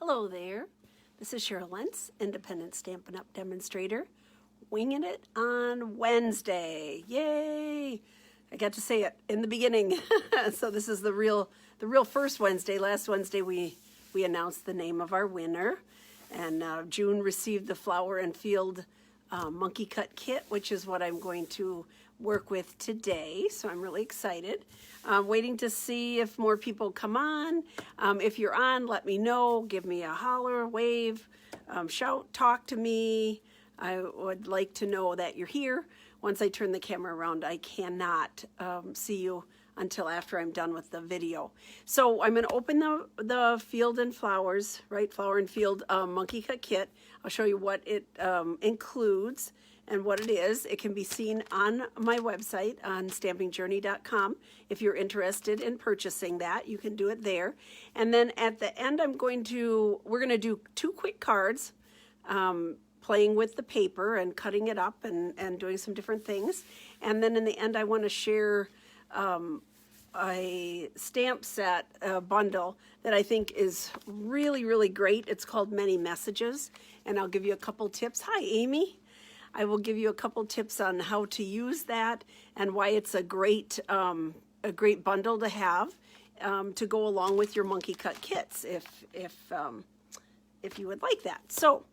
Hello there, this is Cheryl Lentz, independent Stampin' Up! Demonstrator, winging it on Wednesday. Yay! I got to say it in the beginning. So this is the real first Wednesday. Last Wednesday we announced the name of our winner, and June received the Flower and Field Monkey Cut Kit, which is what I'm going to work with today. So I'm really excited. Waiting to see if more people come on. If you're on, let me know. Give me a holler, wave, shout, talk to me. I would like to know that you're here. Once I turn the camera around, I cannot see you until after I'm done with the video. So I'm going to open the Field and Flowers, right? Flower and Field Monkey Cut Kit. I'll show you what it includes and what it is. It can be seen on my website on stampingjourney.com. If you're interested in purchasing that, you can do it there. And then at the end, we're going to do 2 quick cards, playing with the paper and cutting it up and doing some different things. And then in the end, I want to share a stamp set bundle that I think is really, really great. It's called Many Messages, and I'll give you a couple tips. Hi, Amy. I will give you a couple tips on how to use that and why it's a great bundle to have to go along with your monkey cut kits if you would like that. So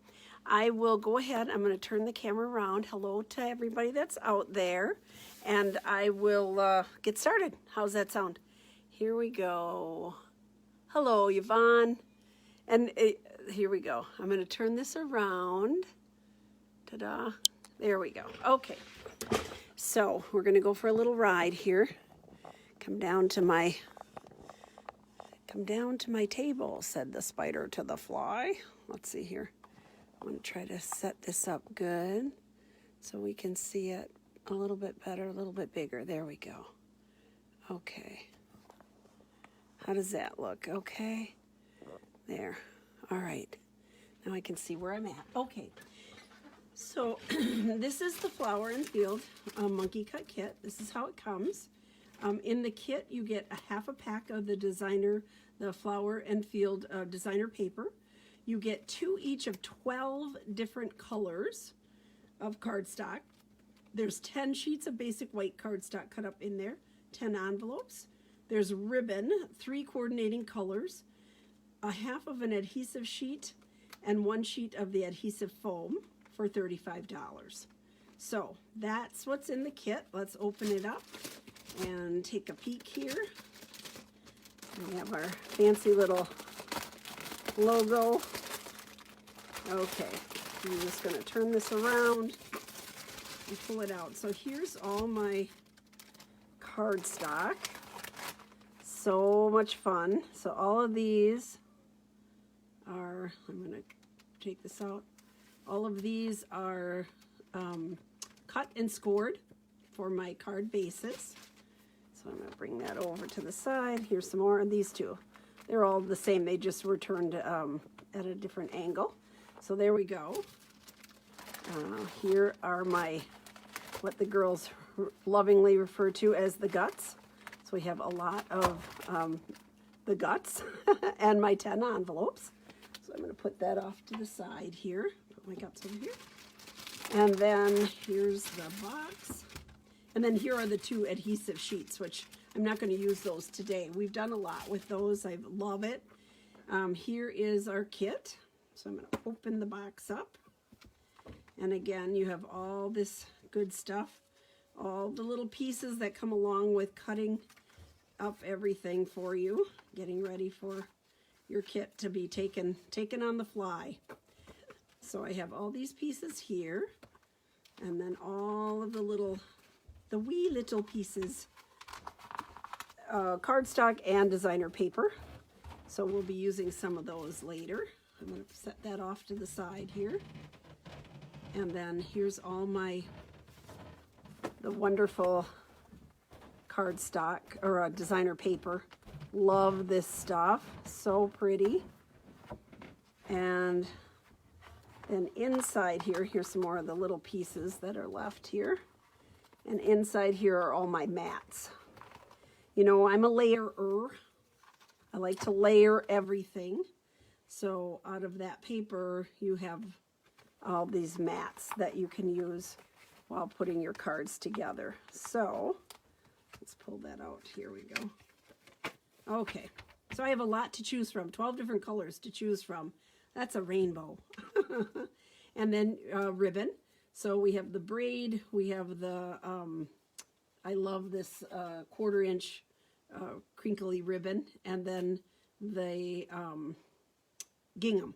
I will go ahead. I'm going to turn the camera around. Hello to everybody that's out there, and I will get started. How's that sound? Here we go. Hello, Yvonne. And here we go. I'm going to turn this around. Ta-da. There we go. Okay. So we're going to go for a little ride here. Come down to my table, said the spider to the fly. Let's see here. I'm going to try to set this up good so we can see it a little bit better, a little bit bigger. There we go. Okay. How does that look? Okay. There. All right. Now I can see where I'm at. Okay. So this is the Flower and Field Monkey Cut Kit. This is how it comes. In the kit, you get a half a pack of the Flower and Field designer paper. You get 2 each of 12 different colors of cardstock. There's 10 sheets of basic white cardstock cut up in there, 10 envelopes. There's ribbon, 3 coordinating colors, a half of an adhesive sheet, and 1 sheet of the adhesive foam for $35. So that's what's in the kit. Let's open it up and take a peek here. We have our fancy little logo. Okay, I'm just going to turn this around and pull it out. So here's all my cardstock. So much fun. So all of these are, I'm going to take this out. All of these are cut and scored for my card bases. So I'm going to bring that over to the side. Here's some more of these 2. They're all the same. They just were turned at a different angle. So there we go. Here are what the girls lovingly refer to as the guts. So we have a lot of the guts and my 10 envelopes. So I'm going to put that off to the side here. Put my guts over here. And then here's the box. And then here are the 2 adhesive sheets, which I'm not going to use those today. We've done a lot with those. I love it. Here is our kit. So I'm going to open the box up. And again, you have all this good stuff, all the little pieces that come along with cutting up everything for you, getting ready for your kit to be taken on the fly. So I have all these pieces here, and then all of the wee little pieces, cardstock and designer paper. So we'll be using some of those later. I'm going to set that off to the side here. And then here's all the wonderful cardstock or designer paper. Love this stuff. So pretty. And then inside here, here's some more of the little pieces that are left here. And inside here are all my mats. You know, I'm a layerer. I like to layer everything. So out of that paper, you have all these mats that you can use while putting your cards together. So let's pull that out. Here we go. Okay, so I have a lot to choose from, 12 different colors to choose from. That's a rainbow. And then ribbon. So we have the braid, we have the, I love this 1/4 inch crinkly ribbon, and then the gingham.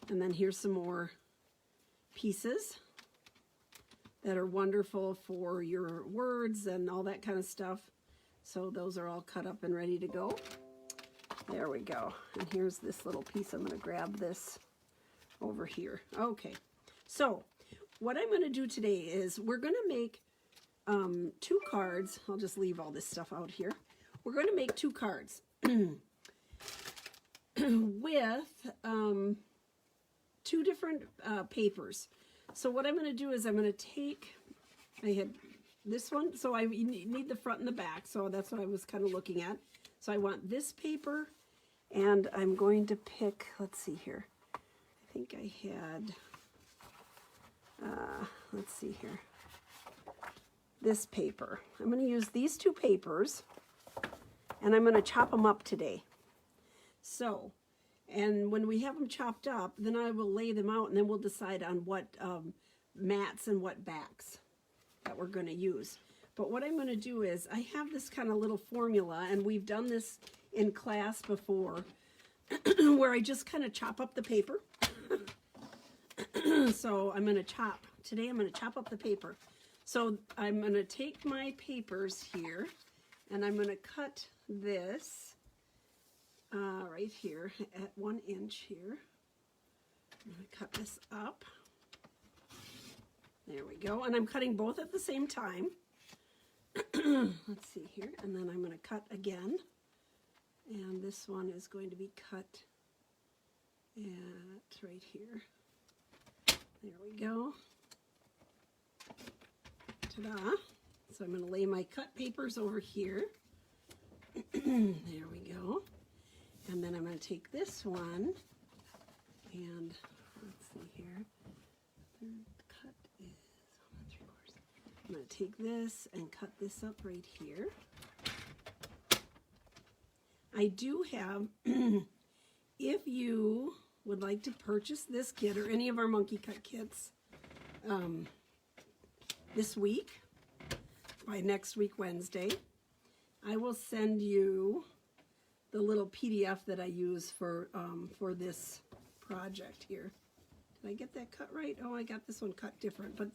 And then here's some more pieces that are wonderful for your words and all that kind of stuff. So those are all cut up and ready to go. There we go. And here's this little piece. I'm going to grab this over here. Okay. So what I'm going to do today is we're going to make 2 cards. I'll just leave all this stuff out here. We're going to make 2 cards with 2 different papers. So what I'm going to do is I'm going to take, I had this one, so I need the front and the back, so that's what I was kind of looking at. So I want this paper, and I'm going to pick, let's see here, I think I had, let's see here, this paper. I'm going to use these 2 papers, and I'm going to chop them up today. So, and when we have them chopped up, then I will lay them out, and then we'll decide on what mats and what backs that we're going to use. But what I'm going to do is, I have this kind of little formula, and we've done this in class before, where I just kind of chop up the paper. So I'm going to chop, today I'm going to chop up the paper. So I'm going to take my papers here, and I'm going to cut this right here at 1 inch here. I'm going to cut this up. There we go. And I'm cutting both at the same time. Let's see here. And then I'm going to cut again. And this one is going to be cut at right here. There we go. Ta-da. So I'm going to lay my cut papers over here. There we go. And then I'm going to take this one and let's see here. The cut is 1 3/4. I'm going to take this and cut this up right here. I do have, if you would like to purchase this kit or any of our monkey cut kits this week, by next week Wednesday, I will send you the little PDF that I use for this project here. Did I get that cut right? Oh, I got this one cut different, but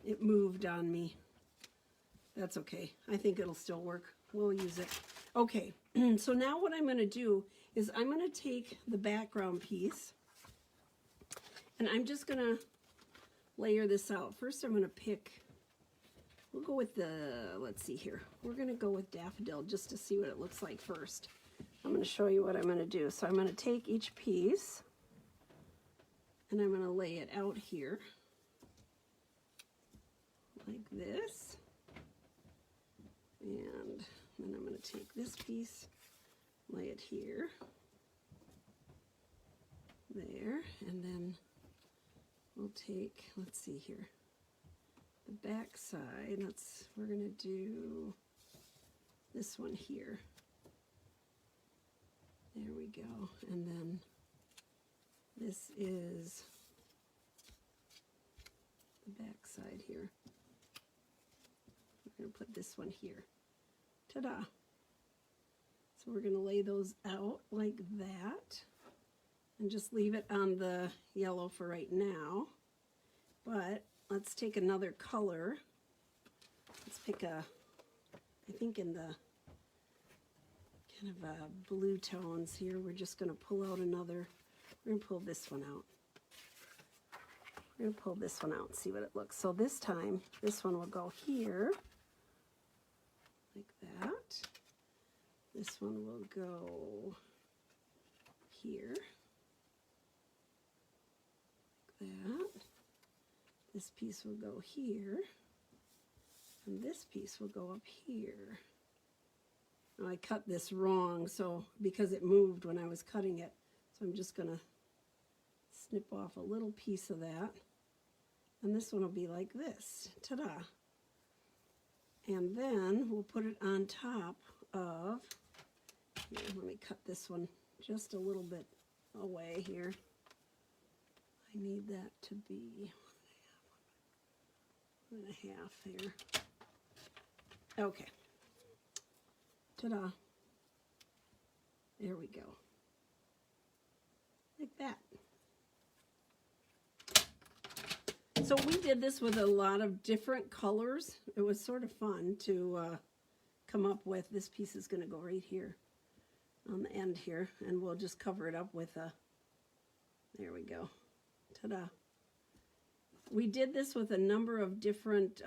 it moved on me. That's okay. I think it'll still work. We'll use it. Okay, so now what I'm going to do is I'm going to take the background piece, and I'm just going to layer this out. First I'm going to pick, we'll go with the, let's see here. We're going to go with daffodil just to see what it looks like first. I'm going to show you what I'm going to do. So I'm going to take each piece, and I'm going to lay it out here like this. And then I'm going to take this piece, lay it here, there, and then we'll take, let's see here, the back side. We're going to do this one here. There we go. And then this is the back side here. We're going to put this one here. Ta-da! So we're going to lay those out like that and just leave it on the yellow for right now. But let's take another color. Let's pick a, I think in the kind of blue tones here, we're just going to pull out another, we're going to pull this one out. We're going to pull this one out and see what it looks. So this time, this one will go here, like that. This one will go here, like that. This piece will go here, and this piece will go up here. Now I cut this wrong, so because it moved when I was cutting it. So I'm just going to snip off a little piece of that. And this one will be like this. Ta-da! And then we'll put it on top of, here, let me cut this one just a little bit away here. I need that to be 1.5 here. Okay. Ta-da. There we go. Like that. So we did this with a lot of different colors. It was sort of fun to come up with. This piece is going to go right here on the end here, and we'll just cover it up with a, there we go. Ta-da. We did this with a number of different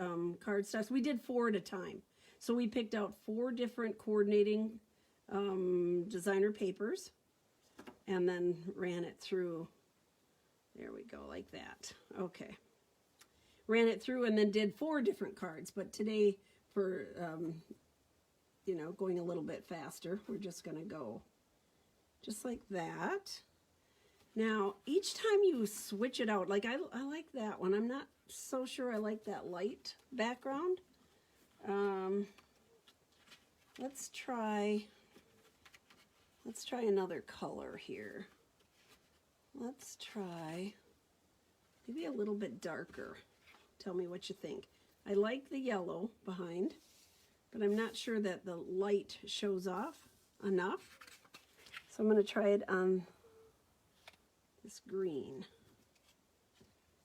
cardstocks. We did 4 at a time. So we picked out 4 different coordinating designer papers and then ran it through. There we go, like that. Okay. Ran it through and then did 4 different cards. But today, for, you know, going a little bit faster, we're just going to go just like that. Now, each time you switch it out, like I like that one. I'm not so sure I like that light background. Let's try another color here. Let's try maybe a little bit darker. Tell me what you think. I like the yellow behind, but I'm not sure that the light shows off enough. So I'm going to try it on this green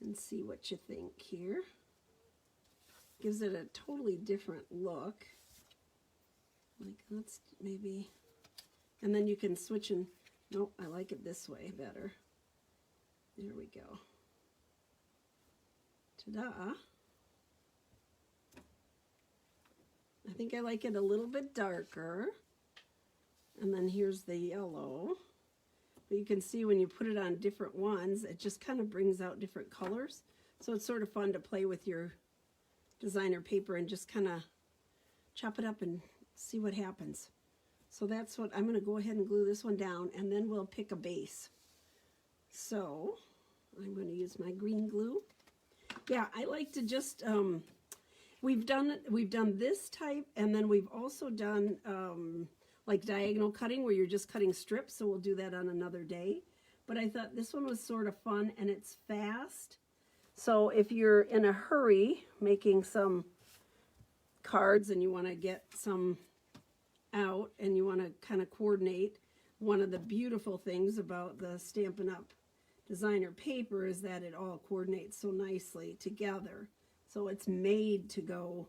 and see what you think here. Gives it a totally different look. Like, let's maybe, and then you can switch and, nope, I like it this way better. There we go. Ta-da. I think I like it a little bit darker. And then here's the yellow. But you can see when you put it on different ones, it just kind of brings out different colors. So it's sort of fun to play with your designer paper and just kind of chop it up and see what happens. So that's what I'm going to go ahead and glue this one down, and then we'll pick a base. So I'm going to use my green glue. Yeah, I like to just we've done this type, and then we've also done like diagonal cutting where you're just cutting strips, so we'll do that on another day. But I thought this one was sort of fun, and it's fast. So if you're in a hurry making some cards and you want to get some out and you want to kind of coordinate, one of the beautiful things about the Stampin' Up! Designer paper is that it all coordinates so nicely together. So it's made to go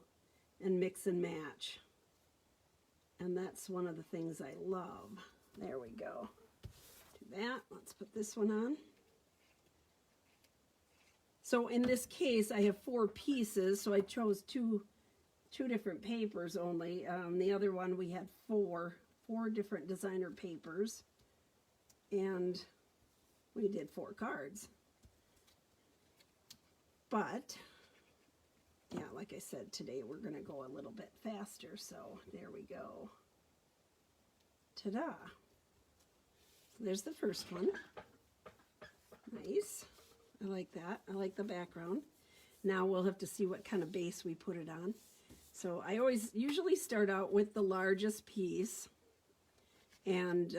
and mix and match. And that's one of the things I love. There we go. Do that. Let's put this one on. So in this case, I have 4 pieces, so I chose two different papers only. The other one we had four different designer papers, and we did 4 cards. But yeah, like I said, today we're going to go a little bit faster, so there we go. Ta-da! So there's the first one. Nice. I like that. I like the background. Now we'll have to see what kind of base we put it on. So I usually start out with the largest piece and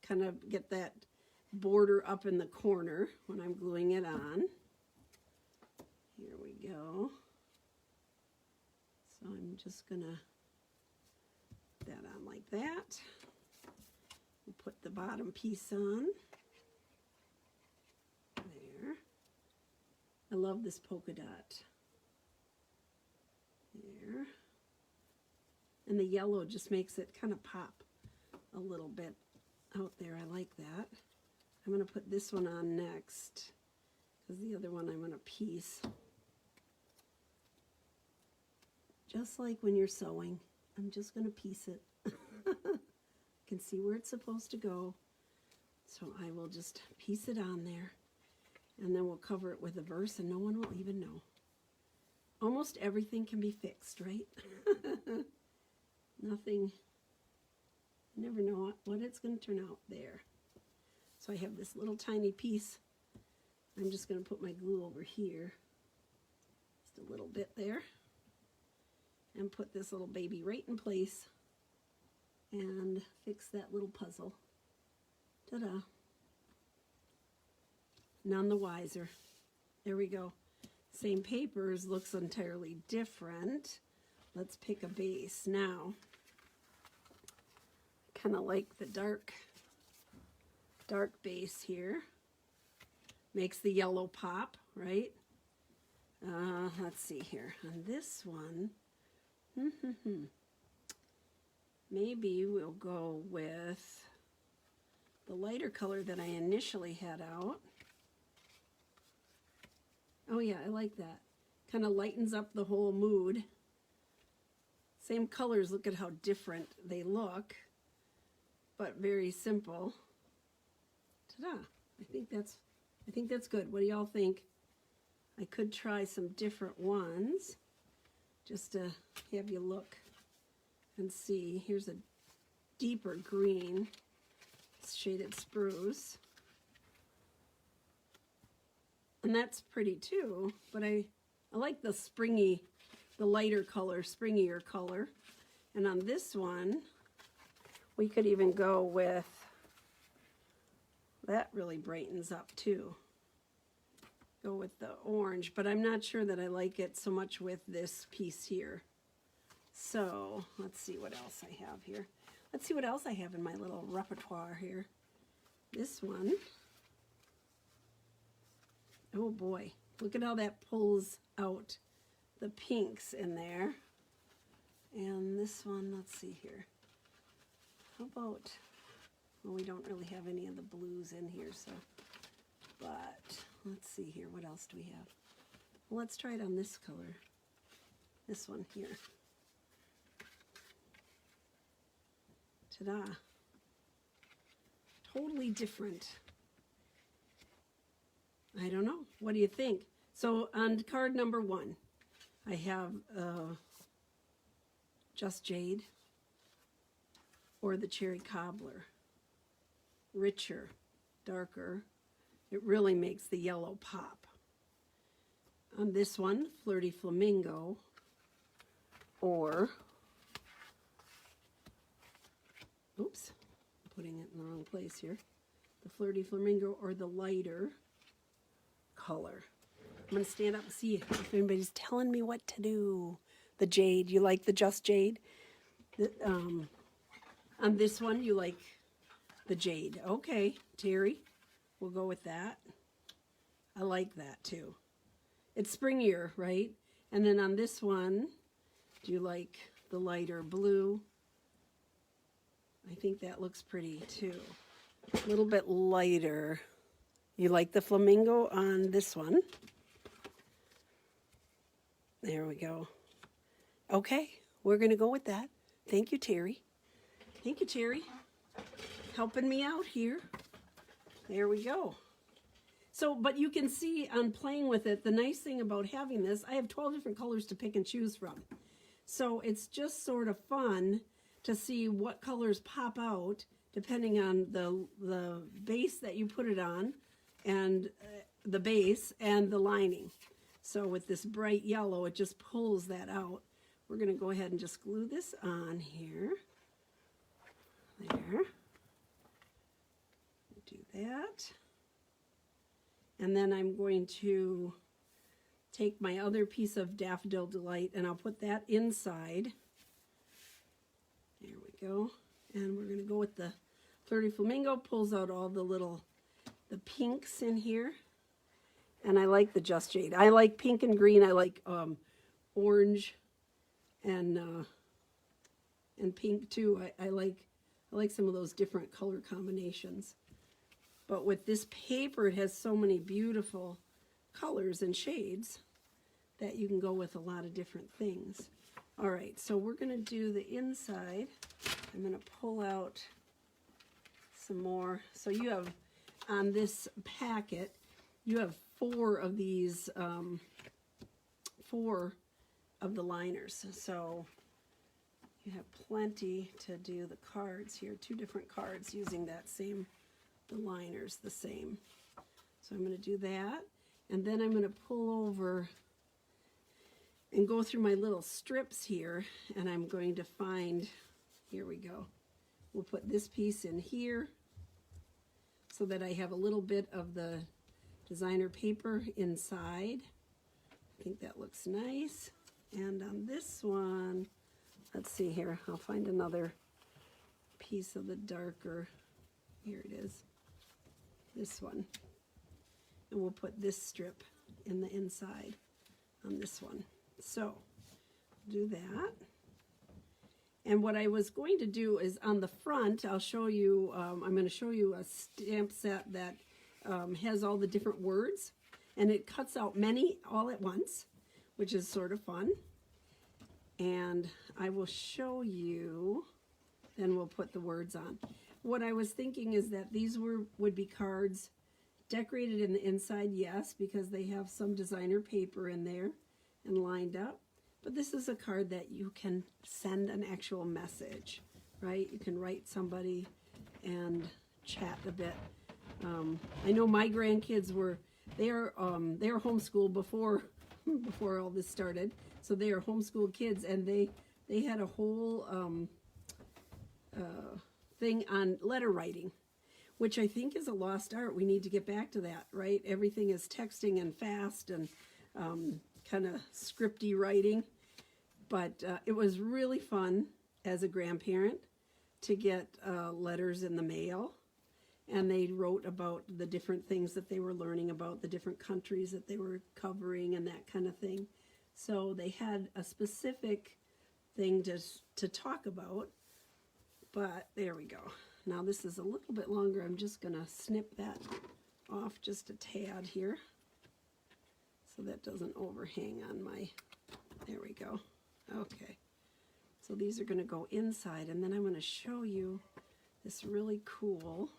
kind of get that border up in the corner when I'm gluing it on. Here we go. So I'm just going to put that on like that. We'll put the bottom piece on. There. I love this polka dot. There. And the yellow just makes it kind of pop a little bit out there. I like that. I'm going to put this one on next because the other one I'm going to piece. Just like when you're sewing, I'm just going to piece it. You can see where it's supposed to go. So I will just piece it on there, and then we'll cover it with a verse and no one will even know. Almost everything can be fixed, right? Nothing never know what it's going to turn out there. So I have this little tiny piece. I'm just going to put my glue over here, just a little bit there, and put this little baby right in place and fix that little puzzle. Ta-da. None the wiser. There we go. Same papers, looks entirely different. Let's pick a base. Now, I kind of like the dark base here. Makes the yellow pop, right? Let's see here. On this one, maybe we'll go with the lighter color that I initially had out. Oh yeah, I like that. Kind of lightens up the whole mood. Same colors, look at how different they look, but very simple. Ta-da! I think that's good. What do y'all think? I could try some different ones just to have you look and see. Here's a deeper green. It's shaded spruce. And that's pretty too, but I like the springy, the lighter color, springier color. And on this one, we could even go with, that really brightens up too. Go with the orange, but I'm not sure that I like it so much with this piece here. So let's see what else I have here. Let's see what else I have in my little repertoire here. This one. Oh boy, look at how that pulls out the pinks in there. And this one, let's see here. How about, well, we don't really have any of the blues in here, so, but let's see here, what else do we have? Well, let's try it on this color, this one here. Ta-da. Totally different. I don't know. What do you think? So on card number 1, I have Just Jade or the Cherry Cobbler. Richer, darker. It really makes the yellow pop. On this one, Flirty Flamingo or, oops, I'm putting it in the wrong place here. The Flirty Flamingo or the lighter color. I'm going to stand up and see if anybody's telling me what to do. The jade. You like the Just Jade? On this one, you like the jade. Okay, Terry, we'll go with that. I like that too. It's springier, right? And then on this one, do you like the lighter blue? I think that looks pretty too. A little bit lighter. You like the flamingo on this one. There we go. Okay, we're going to go with that. Thank you, Terry. Thank you, Terry. Helping me out here. There we go. So, but you can see on playing with it, the nice thing about having this, I have 12 different colors to pick and choose from. So it's just sort of fun to see what colors pop out depending on the base that you put it on, and the base and the lining. So with this bright yellow, it just pulls that out. We're going to go ahead and just glue this on here. There. Do that. And then I'm going to take my other piece of Daffodil Delight and I'll put that inside. There we go. And we're going to go with the Flirty Flamingo. Pulls out all the pinks in here. And I like the Just Jade. I like pink and green. I like orange and pink too. I like some of those different color combinations. But with this paper, it has so many beautiful colors and shades that you can go with a lot of different things. All right, so we're going to do the inside. I'm going to pull out some more. So you have, on this packet, you have 4 of these, 4 of the liners. So You have plenty to do the cards here, 2 different cards using that same, the liners the same. So I'm going to do that, and then I'm going to pull over and go through my little strips here, and I'm going to find, here we go. We'll put this piece in here so that I have a little bit of the designer paper inside. I think that looks nice. And on this one, let's see here, I'll find another piece of the darker, here it is, this one. And we'll put this strip in the inside on this one. So, do that. And what I was going to do is on the front, I'll show you, I'm going to show you a stamp set that has all the different words, and it cuts out many all at once, which is sort of fun. And I will show you, then we'll put the words on. What I was thinking is that these would be cards decorated in the inside, yes, because they have some designer paper in there and lined up. But this is a card that you can send an actual message, right? You can write somebody and chat a bit. I know my grandkids they are homeschooled before all this started, so they are homeschooled kids, and they had a whole thing on letter writing, which I think is a lost art. We need to get back to that, right? Everything is texting and fast and kind of scripty writing, but it was really fun as a grandparent to get letters in the mail, and they wrote about the different things that they were learning about, the different countries that they were covering and that kind of thing. So they had a specific thing to talk about, but there we go. Now this is a little bit longer. I'm just going to snip that off just a tad here so that doesn't overhang on my, there we go. Okay, so these are going to go inside, and then I'm going to show you this really cool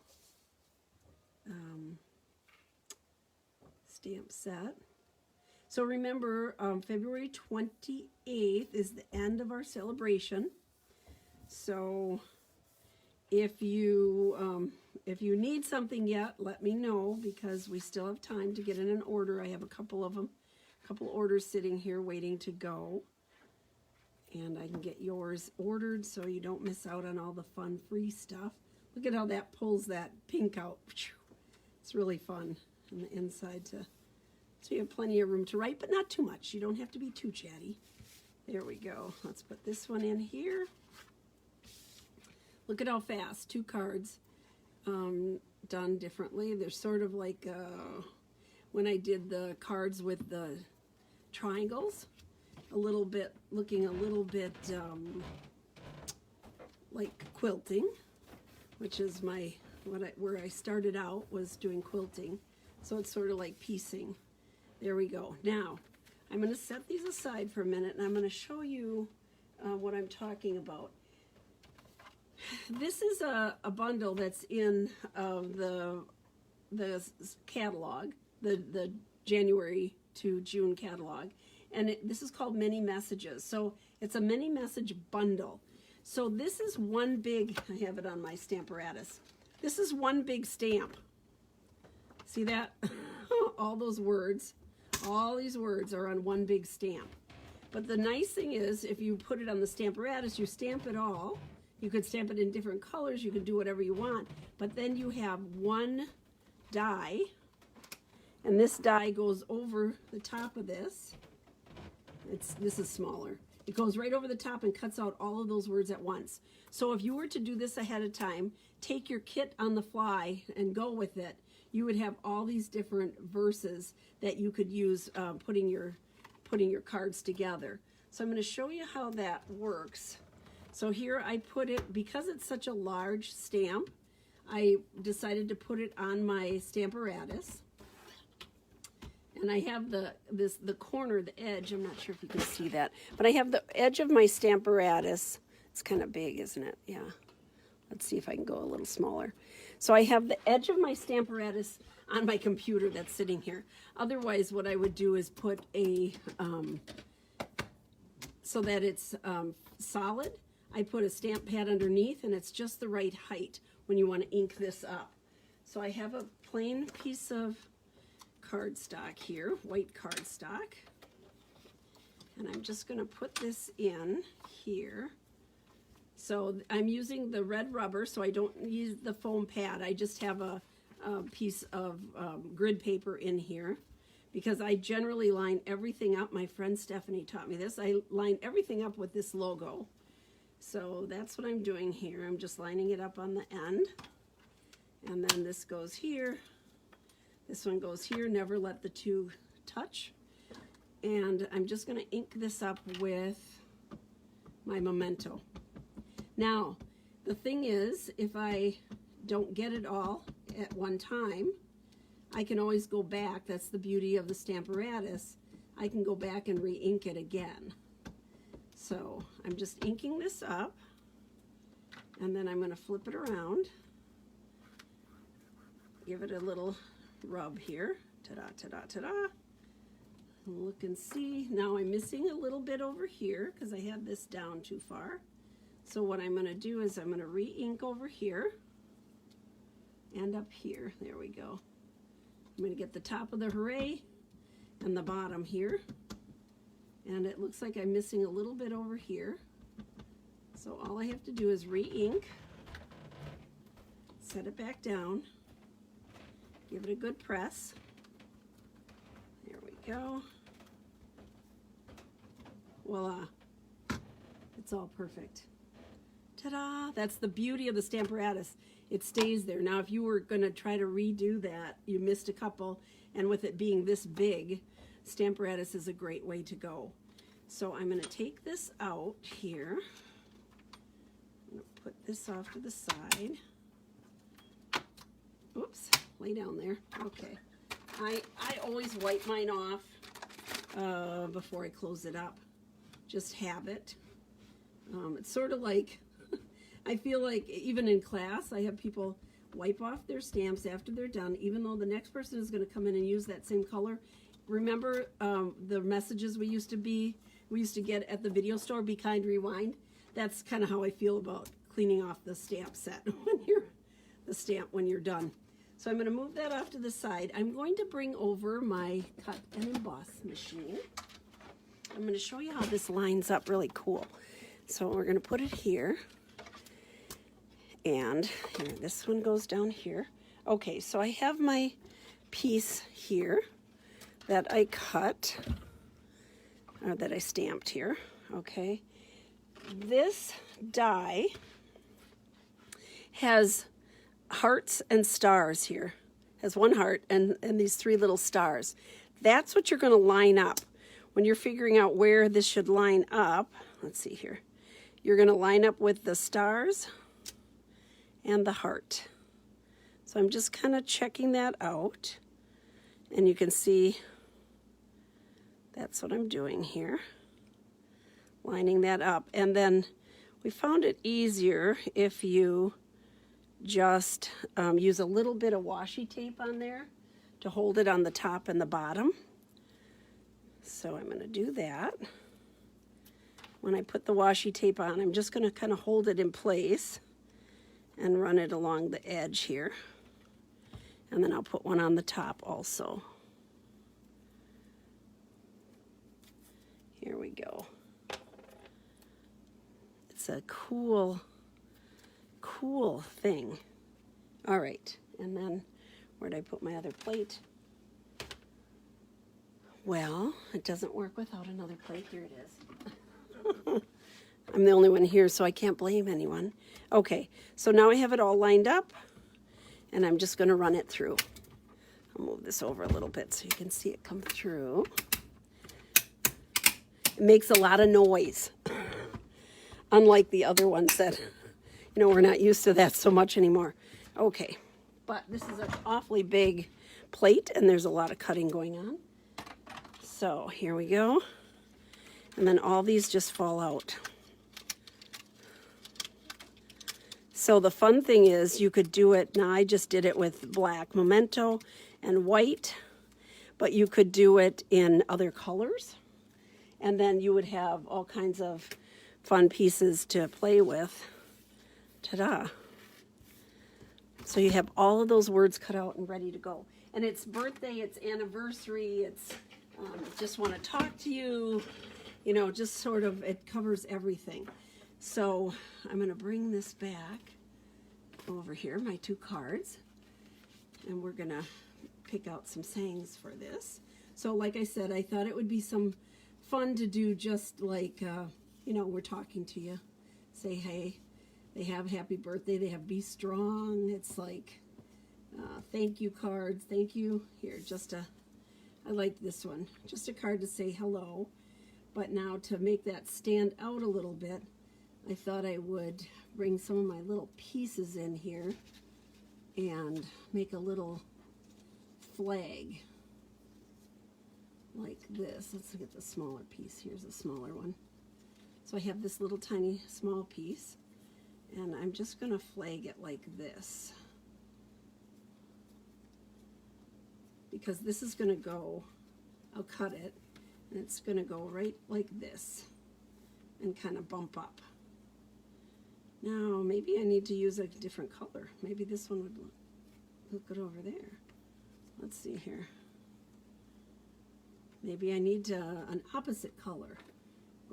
stamp set. So remember, February 28th is the end of our celebration. So if you need something yet, let me know, because we still have time to get in an order. I have a couple of them, a couple orders sitting here waiting to go. And I can get yours ordered so you don't miss out on all the fun free stuff. Look at how that pulls that pink out. It's really fun on the inside so you have plenty of room to write, but not too much. You don't have to be too chatty. There we go. Let's put this one in here. Look at how fast, 2 cards done differently. They're sort of like when I did the cards with the triangles, looking a little bit like quilting, which is where I started out, was doing quilting. So it's sort of like piecing. There we go. Now, I'm going to set these aside for a minute, and I'm going to show you what I'm talking about. This is a bundle that's in the catalog, the January to June catalog, and this is called Mini Messages. So it's a mini message bundle. So this is one big, I have it on my Stamparatus. This is one big stamp. See that? All those words, all these words are on one big stamp. But the nice thing is, if you put it on the Stamparatus, you stamp it all. You could stamp it in different colors. You can do whatever you want. But then you have one die, and this die goes over the top of this. This is smaller. It goes right over the top and cuts out all of those words at once. So if you were to do this ahead of time, take your kit on the fly and go with it, you would have all these different verses that you could use putting your cards together. So I'm going to show you how that works. So here I put it, because it's such a large stamp, I decided to put it on my Stamparatus. And I have the corner, the edge, I'm not sure if you can see that, but I have the edge of my Stamparatus. It's kind of big, isn't it? Yeah. Let's see if I can go a little smaller. So I have the edge of my Stamparatus on my computer that's sitting here. Otherwise, what I would do is put a, so that it's solid, I put a stamp pad underneath, and it's just the right height when you want to ink this up. So I have a plain piece of cardstock here, white cardstock. And I'm just going to put this in here. So I'm using the red rubber, so I don't use the foam pad. I just have a piece of grid paper in here, because I generally line everything up. My friend Stephanie taught me this. I line everything up with this logo. So that's what I'm doing here. I'm just lining it up on the end. And then this goes here. This one goes here. Never let the two touch. And I'm just going to ink this up with my Memento. Now, the thing is, if I don't get it all at one time, I can always go back. That's the beauty of the Stamparatus. I can go back and re-ink it again. So I'm just inking this up, and then I'm going to flip it around, give it a little rub here. Ta-da, ta-da, ta-da. Look and see. Now I'm missing a little bit over here because I had this down too far. So what I'm going to do is I'm going to re-ink over here and up here. There we go. I'm going to get the top of the hooray and the bottom here. And it looks like I'm missing a little bit over here. So all I have to do is re-ink, set it back down, give it a good press. There we go. Voila. It's all perfect. Ta-da! That's the beauty of the Stamparatus. It stays there. Now, if you were going to try to redo that, you missed a couple, and with it being this big, Stamparatus is a great way to go. So I'm going to take this out here. I'm going to put this off to the side. Oops, lay down there. Okay. I always wipe mine off before I close it up. Just have it. It's sort of like, I feel like even in class, I have people wipe off their stamps after they're done, even though the next person is going to come in and use that same color. Remember the messages we used to get at the video store, Be Kind, Rewind? That's kind of how I feel about cleaning off the stamp set when you're done. So I'm going to move that off to the side. I'm going to bring over my cut and emboss machine. I'm going to show you how this lines up really cool. So we're going to put it here. And here, this one goes down here. Okay, so I have my piece here that I cut, or that I stamped here, okay? This die has hearts and stars here. Has one heart and these three little stars. That's what you're going to line up. When you're figuring out where this should line up, let's see here. You're going to line up with the stars and the heart. So I'm just kind of checking that out. And you can see that's what I'm doing here. Lining that up. And then we found it easier if you just use a little bit of washi tape on there to hold it on the top and the bottom. So I'm going to do that. When I put the washi tape on, I'm just going to kind of hold it in place and run it along the edge here. And then I'll put one on the top also. Here we go. It's a cool thing. All right, and then where'd I put my other plate? Well, it doesn't work without another plate. Here it is. I'm the only one here, so I can't blame anyone. Okay, so now I have it all lined up, and I'm just going to run it through. I'll move this over a little bit so you can see it come through. It makes a lot of noise, unlike the other ones that, we're not used to that so much anymore. Okay, but this is an awfully big plate, and there's a lot of cutting going on. So here we go. And then all these just fall out. So the fun thing is you could do it, now I just did it with black Memento and white, but you could do it in other colors. And then you would have all kinds of fun pieces to play with. Ta-da. So you have all of those words cut out and ready to go. And it's birthday, it's anniversary, it's just want to talk to you, you know, just sort of, it covers everything. So I'm going to bring this back over here, my 2 cards, and we're going to pick out some sayings for this. So like I said, I thought it would be some fun to do, just like, you know, we're talking to you. Say, hey, they have happy birthday, they have be strong. It's like thank you cards, thank you. Here, I like this one. Just a card to say hello. But now to make that stand out a little bit, I thought I would bring some of my little pieces in here and make a little flag like this. Let's look at the smaller piece. Here's a smaller one. So I have this little tiny small piece, and I'm just going to flag it like this, because this is going to go, I'll cut it, and it's going to go right like this and kind of bump up. Now maybe I need to use a different color. Maybe this one would look good over there. Let's see here. Maybe I need an opposite color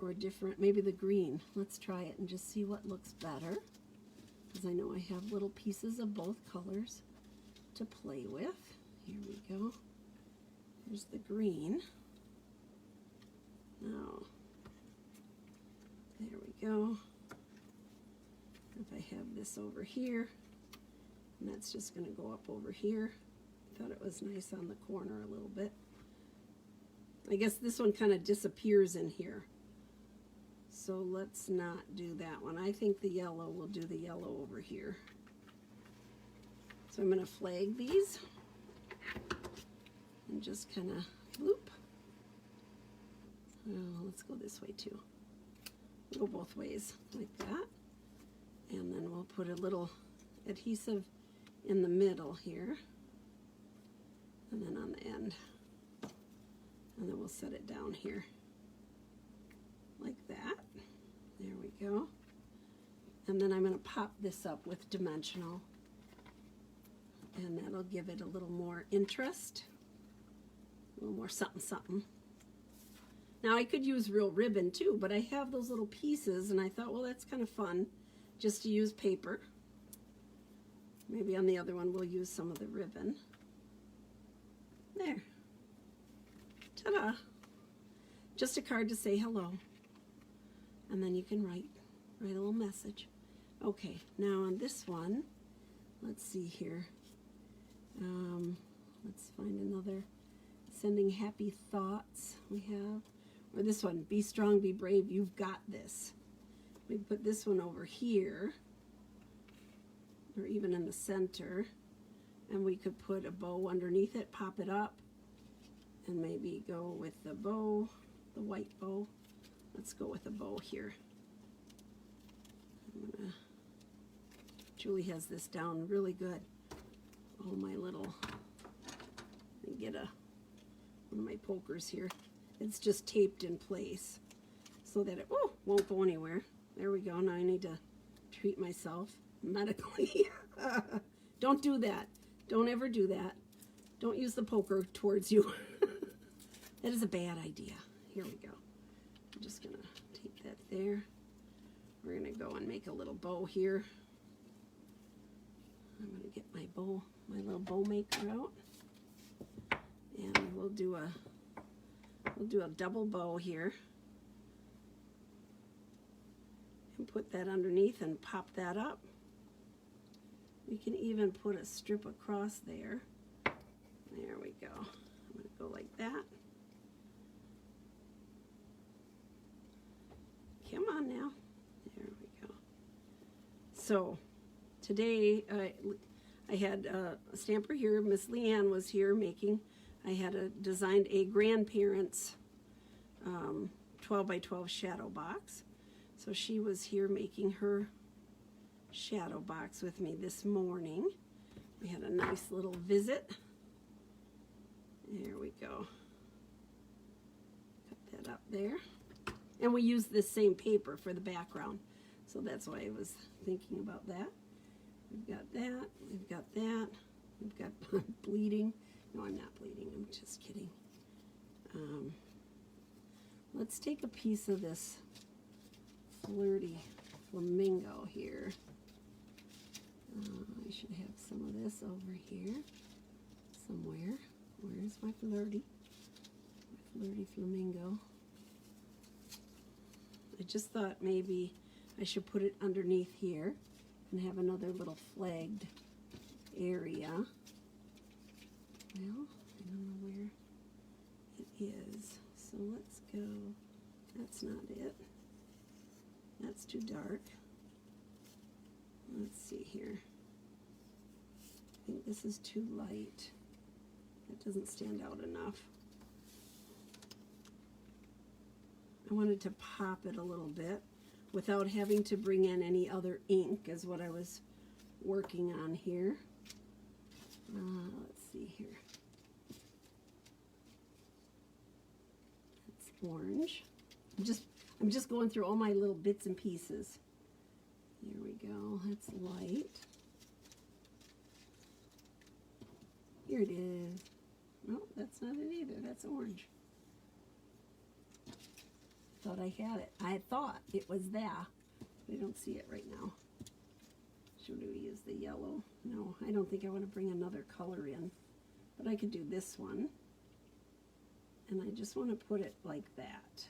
or a different, maybe the green. Let's try it and just see what looks better, because I know I have little pieces of both colors to play with. Here we go. Here's the green. Now, there we go. If I have this over here, and that's just going to go up over here. Thought it was nice on the corner a little bit. I guess this one kind of disappears in here, so let's not do that one. I think the yellow, will do the yellow over here. So I'm going to flag these and just kind of loop. Oh, let's go this way too. Go both ways like that. And then we'll put a little adhesive in the middle here, and then on the end. And then we'll set it down here like that. There we go. And then I'm going to pop this up with dimensional, and that'll give it a little more interest, a little more something something. Now I could use real ribbon too, but I have those little pieces, and I thought, well, that's kind of fun just to use paper. Maybe on the other one we'll use some of the ribbon. There. Ta-da. Just a card to say hello. And then you can write a little message. Okay, now on this one, let's see here. Let's find another. Sending happy thoughts we have. Or this one, be strong, be brave, you've got this. We put this one over here, or even in the center, and we could put a bow underneath it, pop it up, and maybe go with the bow, the white bow. Let's go with a bow here. Julie has this down really good. Oh, my little, let me get one of my pokers here. It's just taped in place so that it won't go anywhere. There we go. Now I need to treat myself medically. Don't do that. Don't ever do that. Don't use the poker towards you. That is a bad idea. Here we go. I'm just going to tape that there. We're going to go and make a little bow here. I'm going to get my bow, my little bow maker out. And we'll do a double bow here. And put that underneath and pop that up. We can even put a strip across there. There we go. I'm going to go like that. Come on now. There we go. So today I had a stamper here. Miss Leanne was here making. I had designed a grandparents 12 by 12 shadow box. So she was here making her shadow box with me this morning. We had a nice little visit. There we go. Cut that up there. And we use this same paper for the background. So that's why I was thinking about that. We've got that, we've got that, we've got bleeding. No, I'm not bleeding, I'm just kidding. Let's take a piece of this flirty flamingo here. I should have some of this over here somewhere. Where's my flirty flamingo? I just thought maybe I should put it underneath here and have another little flagged area. Well, I don't know where it is. So let's go. That's not it. That's too dark. Let's see here. I think this is too light. It doesn't stand out enough. I wanted to pop it a little bit without having to bring in any other ink, is what I was working on here. Let's see here. That's orange. I'm just going through all my little bits and pieces. There we go. That's light. Here it is. No, that's not it either. That's orange. Thought I had it. I thought it was there. I don't see it right now. Should we use the yellow? No, I don't think I want to bring another color in. But I could do this one. And I just want to put it like that.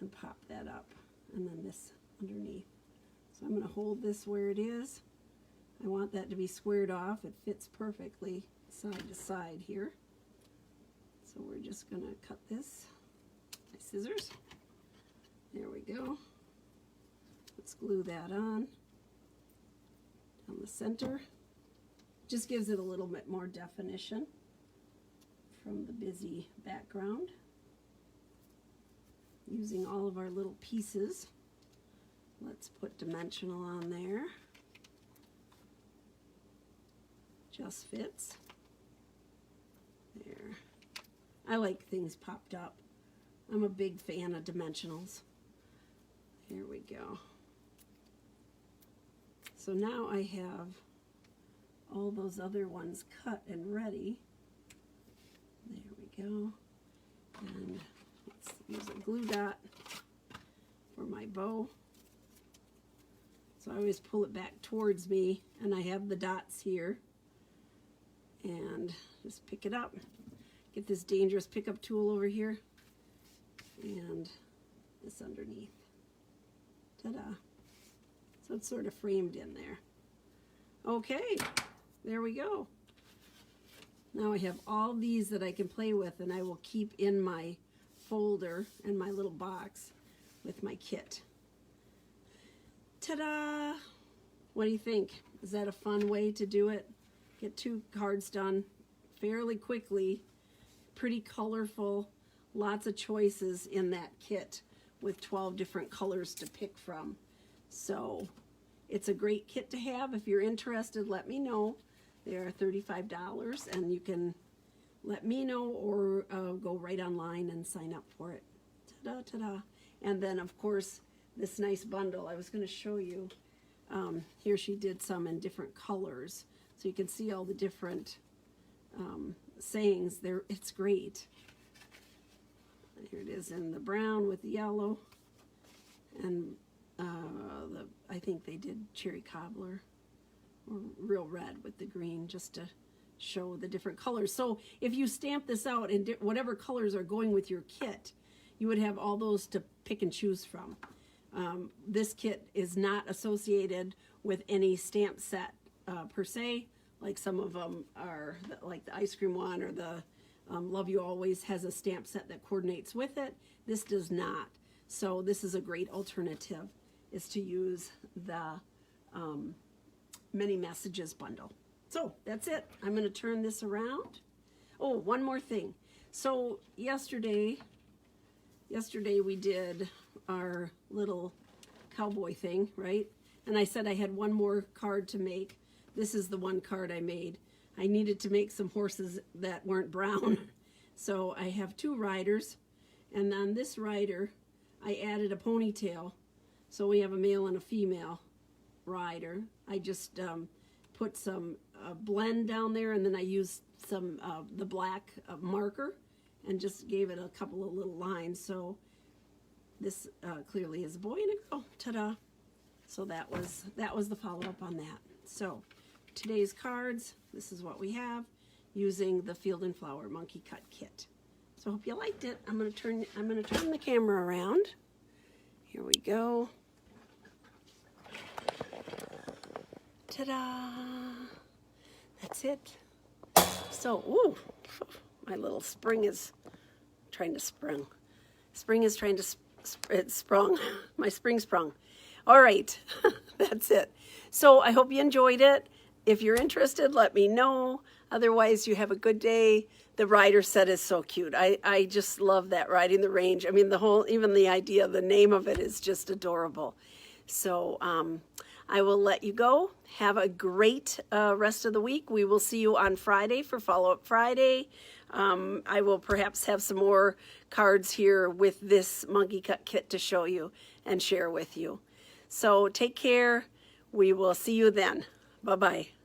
And pop that up. And then this underneath. So I'm going to hold this where it is. I want that to be squared off. It fits perfectly side to side here. So we're just going to cut this. My scissors. There we go. Let's glue that on down the center. Just gives it a little bit more definition from the busy background. Using all of our little pieces. Let's put dimensional on there. Just fits. There. I like things popped up. I'm a big fan of dimensionals. Here we go. So now I have all those other ones cut and ready. There we go. And let's use a glue dot for my bow. So I always pull it back towards me, and I have the dots here. And just pick it up. Get this dangerous pickup tool over here. And this underneath. Ta-da. So it's sort of framed in there. Okay, there we go. Now I have all these that I can play with, and I will keep in my folder and my little box with my kit. Ta-da! What do you think? Is that a fun way to do it? Get 2 cards done fairly quickly, pretty colorful, lots of choices in that kit with 12 different colors to pick from. So it's a great kit to have. If you're interested, let me know. They are $35, and you can let me know or go right online and sign up for it. Ta-da, ta-da. And then, of course, this nice bundle I was going to show you. Here she did some in different colors, so you can see all the different sayings there. It's great. Here it is in the brown with the yellow, and I think they did cherry cobbler or real red with the green, just to show the different colors. So if you stamp this out in whatever colors are going with your kit, you would have all those to pick and choose from. This kit is not associated with any stamp set per se, like some of them are, like the ice cream one or the Love You Always has a stamp set that coordinates with it. This does not. So this is a great alternative, is to use the Many Messages bundle. So that's it. I'm going to turn this around. Oh, one more thing. So yesterday we did our little cowboy thing, right? And I said I had one more card to make. This is the one card I made. I needed to make some horses that weren't brown. So I have 2 riders, and on this rider I added a ponytail. So we have a male and a female rider. I just put some blend down there, and then I used some the black marker and just gave it a couple of little lines. So this clearly is a boy and a girl. Ta-da! So that was the follow-up on that. So today's cards, this is what we have using the Field and Flower Monkey Cut Kit. So I hope you liked it. I'm gonna turn the camera around. Here we go. Ta-da! That's it. So, ooh, my little spring is trying to sprung. Spring is trying to it sprung. My spring sprung. All right, that's it. So I hope you enjoyed it. If you're interested, let me know. Otherwise, you have a good day. The rider set is so cute. I just love that, riding the range. I mean, even the idea, the name of it is just adorable. So I will let you go. Have a great rest of the week. We will see you on Friday for Follow-Up Friday. I will perhaps have some more cards here with this monkey cut kit to show you and share with you. So take care. We will see you then. Bye-bye.